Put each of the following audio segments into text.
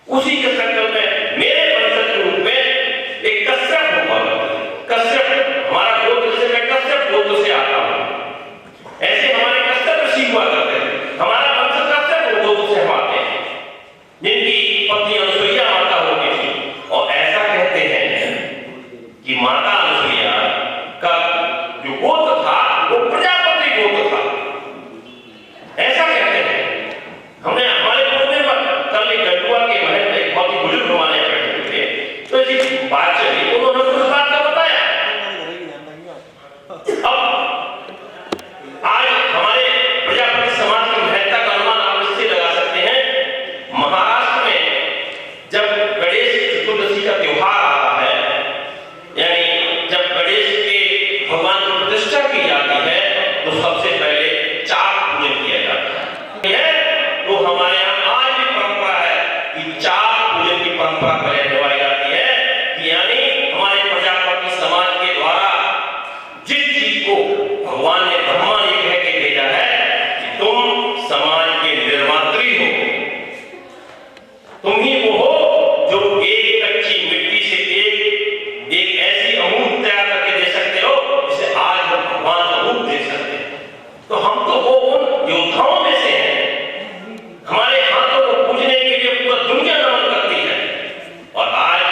उसी के संकल्प में मेरे वंशज के रूप में एक कश्यप हुआ। कश्यप हमारा गोत्र, जैसे मैं कश्यप गोत्र से आता हूं, ऐसे हमारे कश्यप ऋषि हुआ करते थे। हमारा वंश कश्यप गोत्र से हम आते हैं, जिनकी पत्नी अनुसुईया माता होती थी। और ऐसा कहते हैं कि माता अनुसुईया का जो गोत्र था वो प्रजापति गोत्र था, ऐसा कहते हैं। हमने हमारे पूर्व में कल एक गढ़वा के महल में एक बहुत ही बुजुर्ग हमारे बैठे थे, तो ऐसी बात चली, उन्होंने उस बात का बताया। अब आज हमारे प्रजापति समाज की महत्ता का अनुमान आप इससे लगा सकते हैं। महाराष्ट्र में जब गणेश चतुर्दशी का त्योहार आता है, यानी जब गणेश के भगवान की प्रतिष्ठा की जाती है, तो सबसे पहले चाक पूजन किया जाता है। तो हमारे यहाँ आज भी परंपरा है कि चाक पूजन की परंपरा पहले निभाई जाती है, कि यानी हमारे प्रजापति समाज के द्वारा जिस चीज को भगवान ने ब्रह्मा ने कह के भेजा है कि तुम समाज के निर्मात्री हो, तुम ही वो हो जो एक कच्ची मिट्टी से एक ऐसी अमूर्त तैयार करके दे सकते हो जिसे आज हम भगवान का रूप दे सकते हैं। तो हम तो वो उन योद्धाओं में से हैं। हमारे हाथों को पूजने के लिए पूरा दुनिया नमन करती है। और आज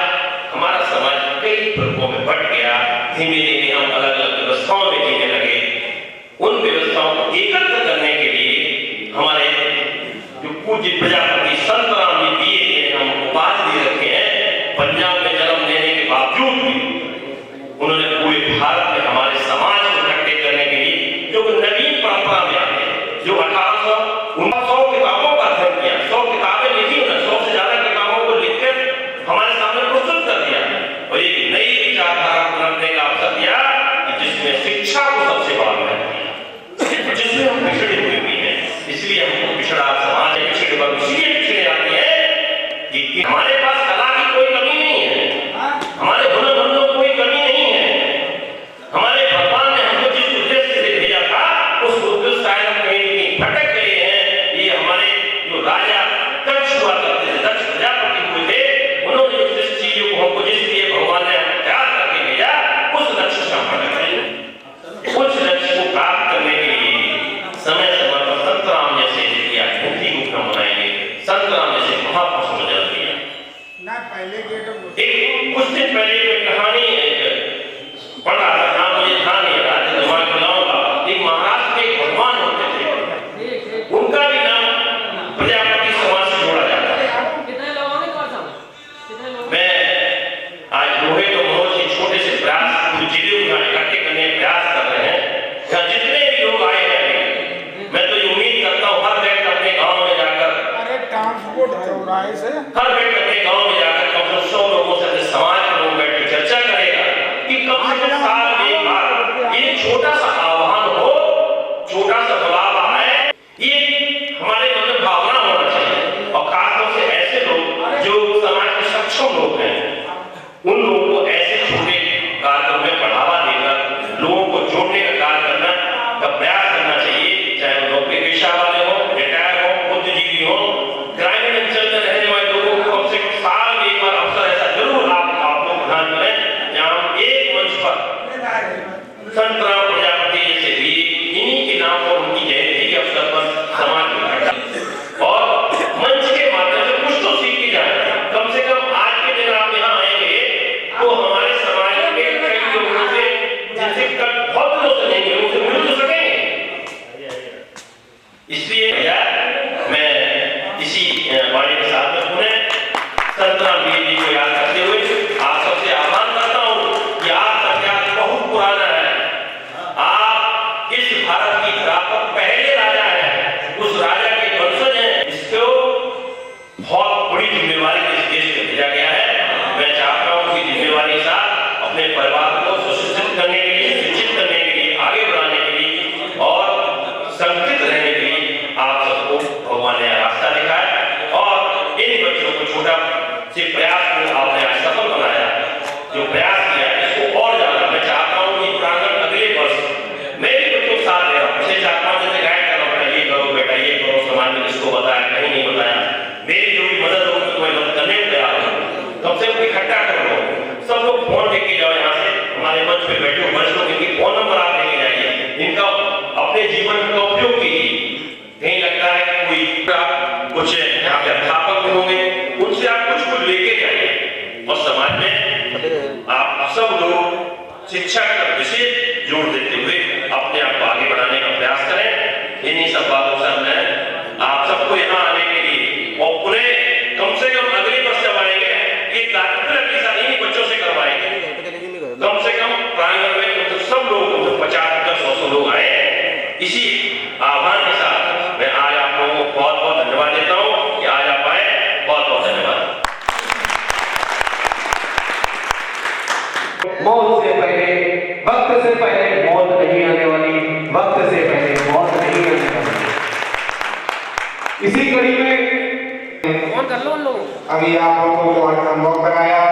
हमारा समाज कई वर्गों में बंट गया। धीमे धीमे हम अलग अलग व्यवस्थाओं में जीने लगे। उन व्यवस्थाओं को एकत्र करने के लिए हमारे जो पूज्य प्रजापति संत राम जी दिए हम उपाधि दे रखे हैं। पंजाब में जन्म लेने के बावजूद भी उन्होंने पूरे भारत में हमारे समाज को इकट्ठे करने के लिए जो नवीन परंपरा में आते हैं, जो 1800 किताबों का अध्ययन किया, 100 किताबें लिखी, उन्होंने 100 से ज्यादा किताबों को लिखकर हमारे सामने प्रस्तुत कर दिया और एक नई विचारधारा बनाने का अवसर दिया जिसमें शिक्षा को सबसे बड़ा महत्व दिया, जिसमें हम पिछड़े हुए भी हैं। इसलिए हमको पिछड़ा समाज है, पिछड़े वर्ग इसलिए पिछड़े जाते हैं कि हमारे पास कला की कोई कमी नहीं है, हमारे हुनरमंदों कोई कमी नहीं है। हमारे भगवान ने हमको जिस उद्देश्य से भेजा था उस उद्देश्य शायद हम कहीं भटक गए हैं। ये हमारे जो राजा दक्ष हुआ करते थे, दक्ष प्रजापति हुए थे, उन्होंने जिस चीजों को हमको जिस लिए भगवान ने तैयार करके भेजा उस लक्ष्य से हम भटक गए। उस लक्ष्य को प्राप्त करने के लिए समय समय पर संत राम जैसे किया मुक्ति रूप में बनाएंगे, संत राम जैसे महापुरुष को जन्म दिया। एक कुछ दिन पहले एक कहानी पढ़ा था, नाम मुझे ध्यान नहीं आ रहा, दिमाग में लाऊंगा। एक महाराष्ट्र के भगवान होते थे, उनका भी नाम प्रजापति समाज से जोड़ा जाता है। कितने लोगों ने कहा था? मैं आज लोहे तो बहुत ही छोटे से प्रयास पूरे जिले को इकट्ठे करने का प्रयास कर रहे हैं। यहाँ जितने भी लोग आए हैं, मैं तो ये उम्मीद करता हूँ हर व्यक्ति अपने गांव में जाकर, हर व्यक्ति अपने गांव में जाकर कम से कम 100 लोगों से, समाज के लोग बैठ के चर्चा करेगा कि कम से कम साल में एक बार ये छोटा सा आह्वान हो, छोटा सा बुलावा है, ये हमारे मन में भावना होना चाहिए। और खासतौर से ऐसे लोग जो समाज के सक्षम लोग हैं, उन लोगों को ऐसे छोटे कार्यक्रम में बढ़ावा देकर लोगों को जोड़ने का कार्य करना का प्रयास करना चाहिए। चाहे वो नौकरी पेशा वाले हो, रिटायर हो, बुद्धिजीवी हो, ग्रामीण अंचल में रहने वाले लोगों को कम से कम साल में एक बार अवसर ऐसा जरूर आप लोग प्रदान करें जहां हम एक मंच पर संत राम प्रजापति जैसे भी इन्हीं के नाम पर उनकी जयंती के अवसर पर समाज में इकट्ठा और मंच के माध्यम से कुछ तो सीख के जाए। कम से कम आज के दिन आप यहाँ आएंगे तो हमारे समाज के कई लोगों से जिनसे बहुत लोग से नहीं मिले, उनसे मिल तो सकेंगे। इसलिए भैया मैं इसी वाणी के साथ में पुनः संत राम जी को याद करते हुए आप सबसे आह्वान करता हूँ कि आपका इतिहास बहुत पुराना है। आप इस भारत की धरा पर पहले राजा है, उस राजा के वंशज हैं, इसको बहुत बड़ी जिम्मेवारी इस देश को भेजा गया है। मैं चाहता हूँ कि जिम्मेवारी के साथ अपने परिवार को सुशिक्षित करने के लिए, शिक्षित करने के लिए, आगे बढ़ाने के लिए और संगठित रहने के लिए आप सबको भगवान ने रास्ता दिखाया और इन बच्चों को छोटा से प्रयास को आपने आज सफल बनाया। जो प्रयास किया इसको और ज्यादा मैं चाहता हूँ कि प्रांगण अगले वर्ष मेरे बच्चों के साथ रहे, पिछले 4-5 दिन से गाइड करना पड़ा, ये करो बेटा, ये करो, समाज में किसको बताया, कहीं नहीं बताया, मेरी जो भी मदद होगी तो मैं मदद करने से इकट्ठा कर लो, सब लोग फोन लेके जाओ यहाँ से, हमारे मंच पे बैठे हो वरिष्ठ लोग, इनकी फोन नंबर आप लेके जाइए, इनका अपने जीवन का उपयोग कीजिए। कहीं लगता है कि कोई कुछ यहाँ पे अध्यापक भी होंगे, उनसे आप कुछ लेके जाइए और समाज में आप सब लोग शिक्षा का विशेष जोर देते हुए अपने आप को आगे बढ़ाने का प्रयास करें। इन्हीं सब बातों से मैं आप सबको यहाँ आने के लिए और पुनः कम से कम अगली वर्ष जब आएंगे ये कार्यक्रम अगली साल इन्हीं बच्चों से करवाएंगे, कम से कम प्रांगण में तो सब लोग 50-100 लोग आए। इसी आह्वान के साथ मैं आज आप लोगों को बहुत बहुत धन्यवाद देता हूँ कि आज आप आए, बहुत बहुत धन्यवाद। मौत से पहले, वक्त से पहले मौत नहीं आने वाली, वक्त से पहले मौत नहीं आने वाली। इसी कड़ी में अभी आप लोगों को अनुभव कराया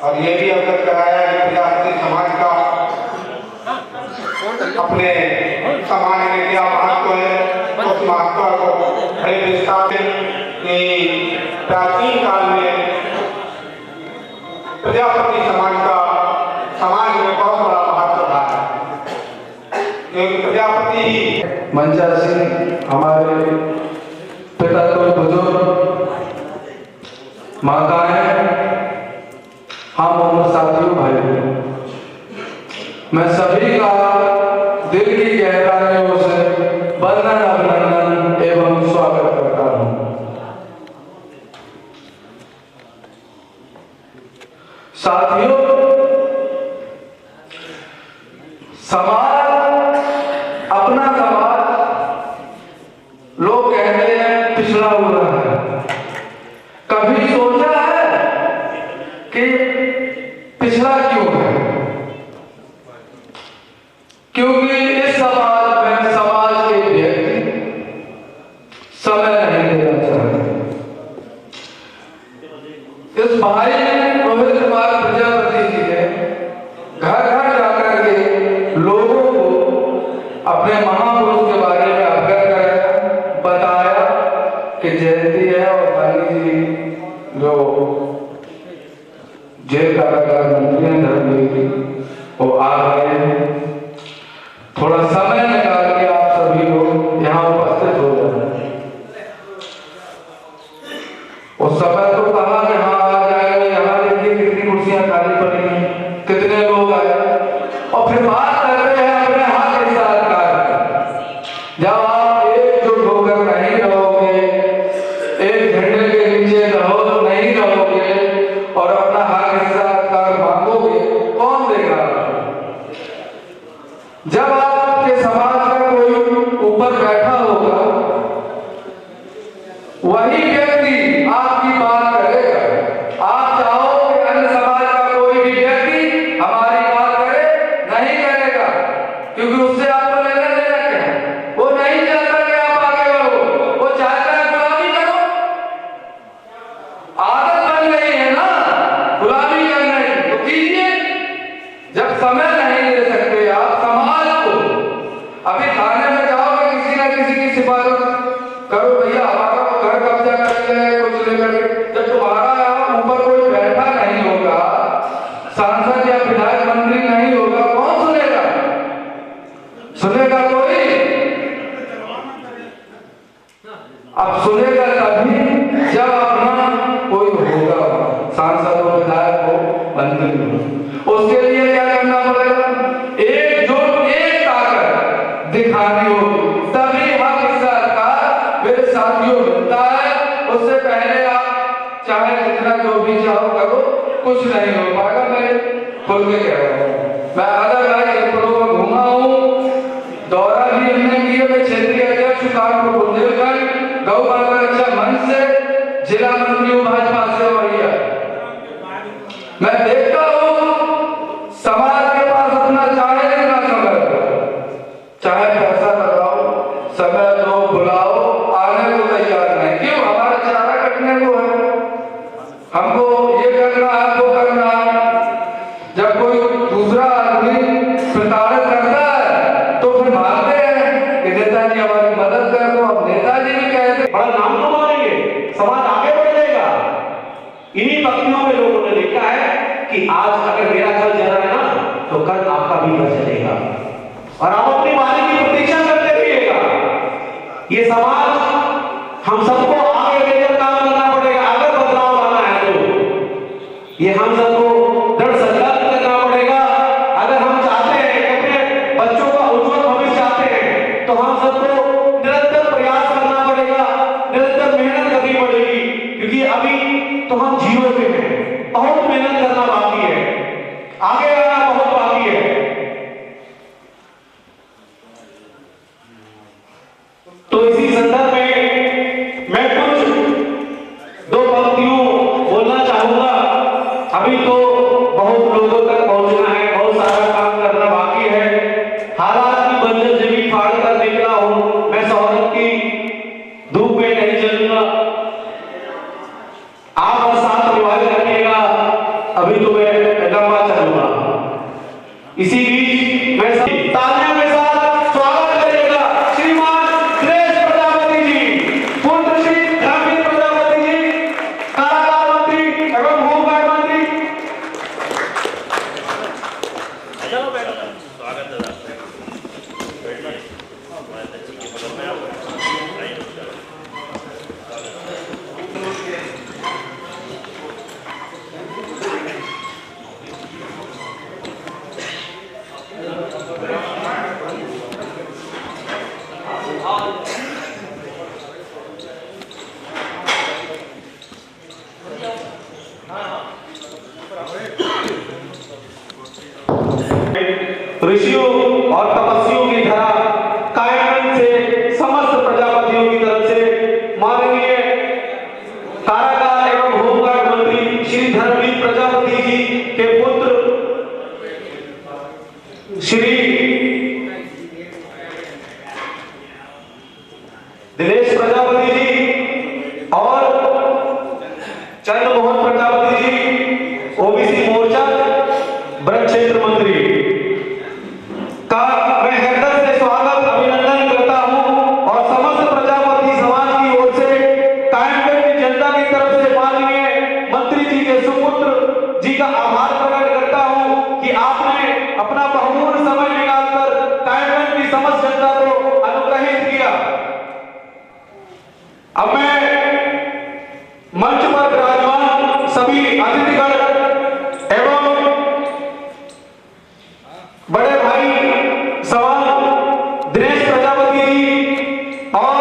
और ये भी अवगत कराया कि प्रजापति समाज का अपने समाज में क्या महत्व है, उस महत्व को बड़े विस्तार से प्राचीन काल में प्रजापति समाज का समाज में बहुत बड़ा महत्व रहा है, क्योंकि प्रजापति ही मंचा सिंह हमारे पिता तो बुजुर्ग माताएं, हम और साथियों भाई, मैं सभी का दिल की गहराइयों से वंदन अभिनंदन एवं स्वागत करता हूं। साथियों, समाज, अपना समाज लोग कहते हैं पिछड़ा हुआ है। कभी सोचा है कि पिछड़ा क्यों है? क्योंकि इस समाज में समाज के व्यक्ति समय नहीं देना चाहते। इस भाई रोहित कुमार प्रजापति जी ने घर घर जाकर के लोगों को अपने महापुरुष के बारे में अवगत कराया, बताया कि जयंती है और गांधी जी जो जेल कारागार मंत्री हैं धर्मवीर, वो आ रहे हैं। थोड़ा समय निकाल के आप सभी लोग यहाँ उपस्थित हो जाए। उस समय तो कहा कि हाँ आ जाएंगे, यहाँ देखिए कितनी कुर्सियां खाली पड़ी हैं, कितने लोग आए, और फिर बात कर रहे हैं अपने हक के साथ जब आप एकजुट होकर नहीं रहोगे, एक झंडे के नीचे नहीं रहोगे और अपना हक हिस्सा कर मांगोगे, कौन देगा? जब आपके समाज का कोई ऊपर बैठा होगा, वही व्यक्ति आपकी बात करेगा। आप चाहो कि अन्य समाज का कोई भी व्यक्ति हमारी बात करे, नहीं करेगा, क्योंकि उससे आपको लेना देना क्या है? वो नहीं चाहता कि आप आगे बढ़ो, वो चाहता है गुलामी करो। आदत बन गई है ना गुलामी करने की, तो कीजिए। जब समय नहीं दे सकते आप समाज को, अभी थाने में जाओगे, किसी न किसी की सिफारिश करो, भैया हमारा घर कब्जा कर ले, कुछ लेकर के। जब तुम्हारा यहाँ ऊपर कोई बैठा नहीं होगा, सांसद या विधायक मंत्री नहीं होगा, कौन सुनेगा? सुनेगा कोई? अब सुनेगा तभी जब अपना कोई होगा, सांसद हो, विधायक हो, मंत्री हो। उसके लिए क्या करना पड़ेगा? एकजुट, एक ताकत दिखानी होगी, तभी हक सरकार मेरे साथियों मिलता है। उससे पहले आप चाहे जितना जो भी चाहो करो, कुछ नहीं हो पाएगा। मैं खुल के कह रहा हूँ, मैं अलग अलग क्षेत्रों में घूमा हूँ, दौरा भी हमने किया। मैं क्षेत्रीय अध्यक्ष कानपुर बुंदेलखंड गौ माता रक्षा मंच से, जिला मंत्री हूँ भाजपा से वही है। मैं देखता हूँ समाज के पास अपना चाहे जितना समय दो, चाहे पैसा लगाओ, समय दो, बुलाओ, आने को तैयार नहीं। क्यों? हमारा चारा कटने को है, हमको ये करना है, वो करना है। जब कोई दूसरा आदमी प्रताड़ित करता है तो फिर भागते हैं कि नेताजी हमारी मदद कर दो। अब नेताजी भी कहते बड़ा नाम तो मारेंगे, समाज आगे बढ़ जाएगा। इन्हीं पंक्तियों में लोगों ने लिखा है कि आज अगर मेरा घर जल रहा है ना तो कल आपका भी घर जलेगा और आप अपनी बारी की प्रतीक्षा करते रहिएगा। ये समाज हम सबको आगे लेकर काम करना पड़ेगा। अगर बदलाव लाना है तो ये हम सबको दृढ़ संकल्प करना पड़ेगा। अगर हम चाहते हैं कि अपने बच्चों का उज्जवल भविष्य चाहते हैं तो हम सबको निरंतर प्रयास करना पड़ेगा, निरंतर मेहनत करनी पड़ेगी, क्योंकि अभी तो हम जीरो पे हैं। बहुत मेहनत करना बाकी है, आगे आना बहुत बाकी है। तो इसी संदर्भ में मैं कुछ दो पंक्तियों बोलना चाहूंगा। अभी तो बहुत लोगों तक पहुंचना है, बहुत सारा काम करना बाकी है। हालात की बंजर जमीन फाड़ कर निकला हूं, मैं शौहरत की धूप में नहीं जलूंगा। आप बस साथ रिवाज रखिएगा, अभी तो मैं लंबा चलूंगा। इसी बीच मैं तालियों के साथ स्वागत करेगा श्रीमान दिनेश प्रजापति जी, पुत्र श्री धर्मवीर प्रजापति जी, कारागार मंत्री एवं होमगार्ड मंत्री। चलो बैठो, स्वागत है आपका। ऋषियों और तपस्वियों की धरा कायमन से समस्त प्रजापतियों की तरफ से माननीय कारागार एवं होमगार्ड मंत्री श्री धर्मवीर प्रजापति जी के पुत्र श्री दिनेश प्रजापति जी और चंद्रमोहन प्रजापति जी ओबीसी मोर्चा ब्रज क्षेत्र मंत्री का मैं हृदय से स्वागत अभिनंदन करता हूं और समस्त प्रजापति समाज की ओर से कायमगंज की जनता की तरफ से माननीय मंत्री जी के सुपुत्र जी का आभार प्रकट करता हूं कि आपने अपना बहुमूल्य समय निकालकर कायमगंज की समस्त जनता को अनुग्रहित किया। अब मैं मंच पर विराजमान सभी अतिथिगण एवं बड़े भाई सवाल दिनेश प्रजापति जी और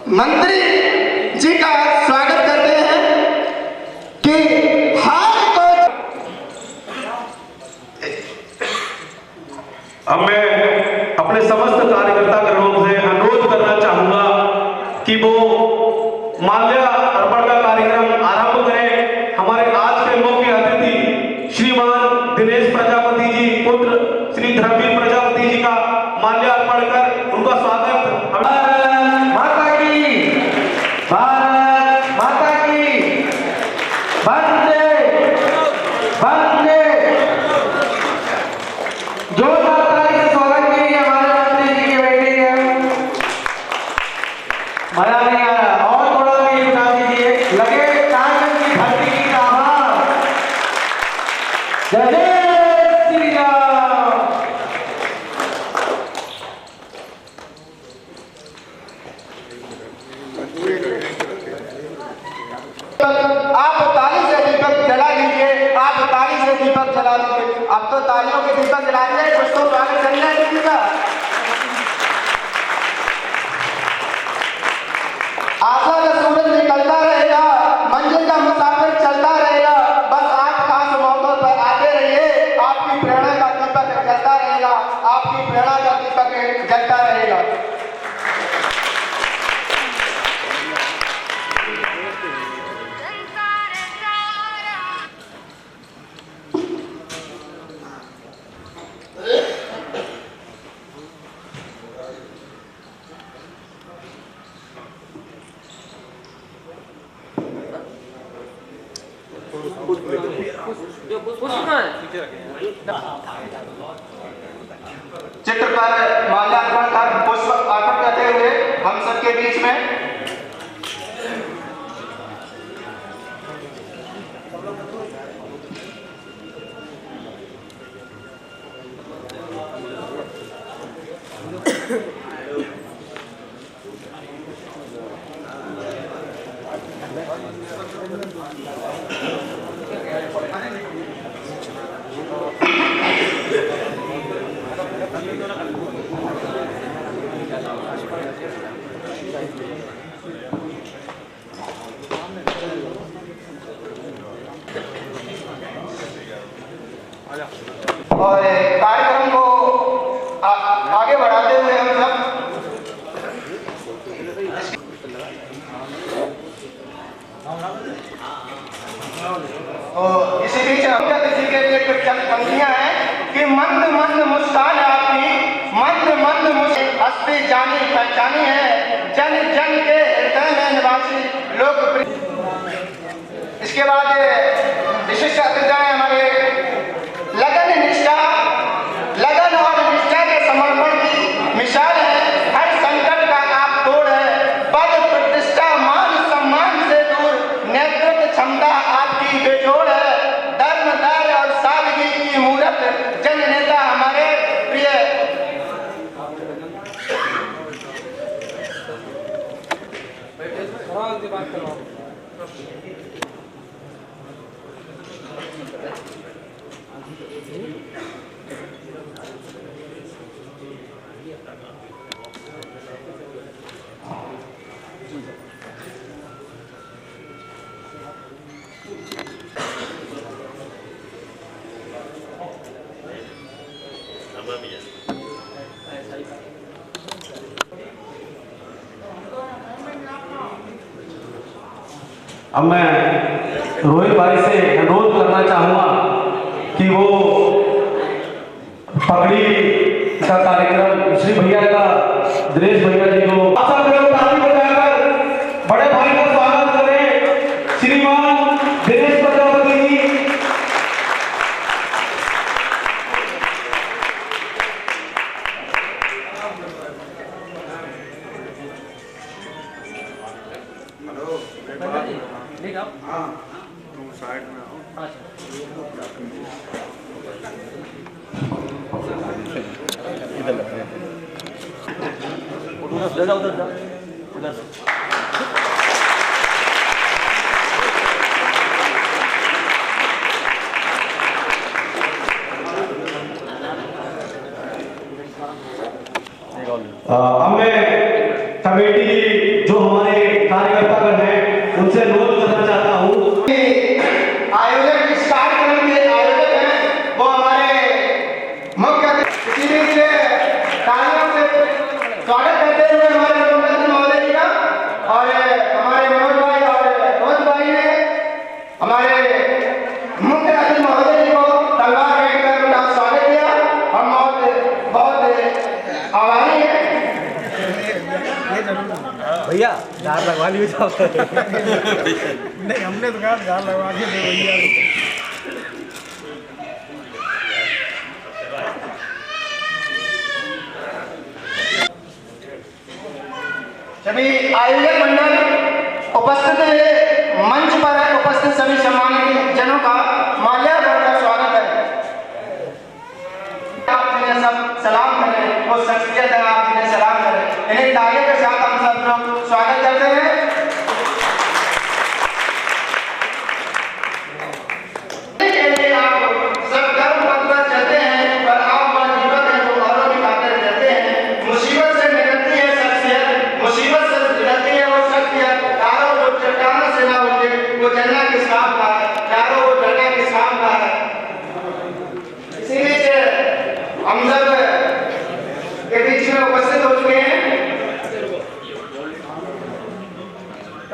मंत्री जी का स्वागत करते हैं कि हाल तो अब मैं अपने समस्त कार्यकर्ता गणों से अनुरोध करना चाहूंगा कि वो माल्या अर्पण का कार्यक्रम आरंभ करें। हमारे आज के मुख्य अतिथि श्रीमान दिनेश प्रजापति जी पुत्र श्री धर्मवीर प्रजापति जी का माल्यार्पण कर उनका स्वागत भारत माता की वंदे वंदे। जोरदार ताली से स्वागत कीजिए हमारे मंत्री जी की बैठक है। मजा नहीं आ रहा, और थोड़ा भी बता दीजिए। लगे कांगन की धरती की आभार। जय जय श्री राम। दीपक जला दीजिए। अब तो तालियों के दीपक जला दिए, कुछ तो स्वागत करना है किसी का। आशा का सूरज निकलता रहेगा, मंजिल का मुसाफिर चलता रहेगा, बस आप खास मौकों पर आते रहिए, आपकी प्रेरणा का दीपक जलता रहेगा, आपकी प्रेरणा का दीपक जलता रहेगा। चित्र पर माल्यार्पण कर पुष्प अर्पण करते हुए हम सबके बीच में और कार्यक्रम को आगे बढ़ाते हुए हम सब इसी बीच किसी के लिए कुछ पंक्तियां हैं कि मंद मंद मुस्कान आपकी, मंद मंद हस्ती जानी पहचानी है, जन जन के हृदय में निवासी लोकप्रिय। इसके बाद विशिष्ट अतिथि हमारे लगन और निष्ठा के समर्पण की मिसाल है, हर संकट का आप तोड़ है, पद प्रतिष्ठा मान सम्मान से दूर, नेतृत्व क्षमता आपकी बेजोड़ है, धर्म धैर्य और सादगी की मूरत, जन नेता हमारे प्रिय। अब मैं रोहित भाई से अनुरोध करना चाहूंगा कि वो पगड़ी का कार्यक्रम श्री भैया का दिनेश भैया जी को ताली बजाकर बड़े भाई का स्वागत करें, श्रीमान दिनेश प्रजापति जी। मैं कमेटी जो हमारे कार्यकर्तागण हैं उनसे अनुरोध करना चाहता हूँ कि आयोजक इस कार्यक्रम के आयोजक हैं वो हमारे मुख्य इसीलिए तालियों से स्वागत करते हुए हमारे मुख्य महोदय जी का और हमारे मनोज भाई और रोहित भाई ने हमारे मुख्य अतिथि महोदय जी को तलवार भेंट कर उनका स्वागत किया हम बहुत आभारी हैं। भैया झाड़ लगवा ली नहीं, हमने तो कहा झाड़ लगवा के दे भैया। सभी आयोजक मंडल उपस्थित मंच पर उपस्थित सभी सम्मानित जनों का माल्यार्पण का स्वागत है। आप जिन्हें सब सलाम करें, वो शख्सियत है आप जिन्हें सलाम करें, इन्हें तालियों के साथ हम सब लोग स्वागत करते हैं। के लिए आप सब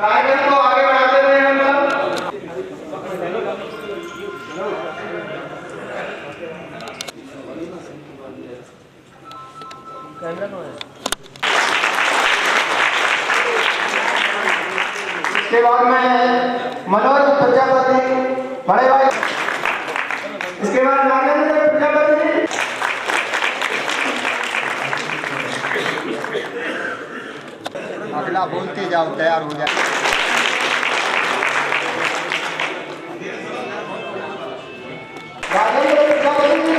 कार्यक्रम को आगे बढ़ाते हुए हम सब इसके बाद में मनोज प्रजापति बड़े भाई, इसके बाद नागेंद्र प्रजापति जी, अगला बोलते जाओ, तैयार हो जाए। राजेंद्र प्रजापति जी,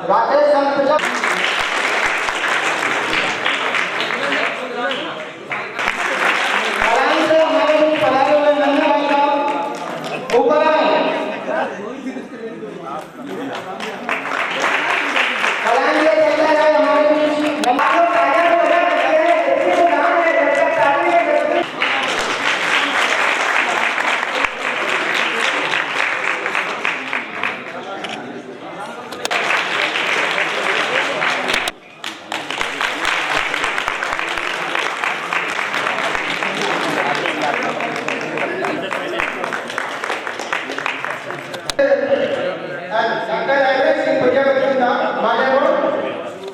राजेश प्रजापति, कलाइन से हमारे पधारे हुए नन्हे भाई साहब ऊपर आए। कलाइन से चलते रहे हमारे बीच नमाज़ों टाइगर को बजा करते हैं, इसी को नाम है जब तक ताली है जब तक। डॉक्टर एवरेस्ट सिंह प्रजापति का माननीय